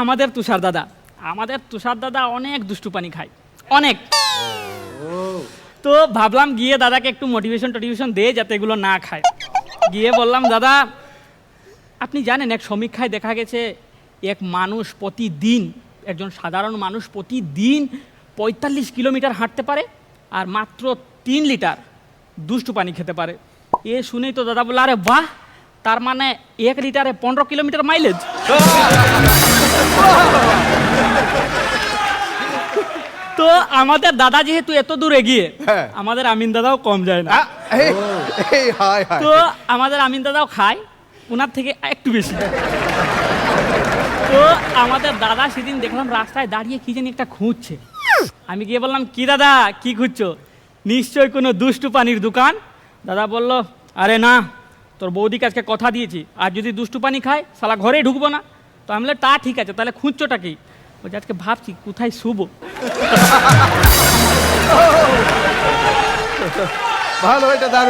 আমাদের তুষার দাদা অনেক দুষ্টু পানি খায়, অনেক। তো ভাবলাম গিয়ে দাদাকে একটু মোটিভেশন দে যাতে এগুলো না খায়। গিয়ে বললাম, দাদা আপনি জানেন এক সমীক্ষায় দেখা গেছে একজন সাধারণ মানুষ প্রতিদিন ৪৫ কিলোমিটার হাঁটতে পারে আর মাত্র ৩ লিটার দুষ্টু পানি খেতে পারে। এ শুনেই তো দাদা বলল, আরে বাহ, তার মানে ১ লিটারে ১৫ কিলোমিটার মাইলেজ। তো আমাদের দাদা যেহেতু এত দূর এগিয়ে, আমাদের আমিন দাদাও কম যায় না। তো আমাদের আমিন দাদাও খায় ওনার থেকে একটু বেশি। তো আমাদের দাদা সেদিন দেখলাম রাস্তায় দাঁড়িয়ে কি জানি একটা খুঁজছে। আমি গিয়ে বললাম, কি দাদা কি খুঁজছো? নিশ্চয়ই কোনো দুষ্টু পানির দোকান। দাদা বলল, আরে না, তোর বৌদিকে আজকে কথা দিয়েছি, আর যদি দুষ্টু পানি খায় শালা ঘরেই ঢুকবো না। তো আমি বললাম, তা ঠিক আছে, তাহলে খুঁজছোটা কি? বলছে, আজকে ভাবছি কোথায় শুবো। ভালো, এটা দারুণ।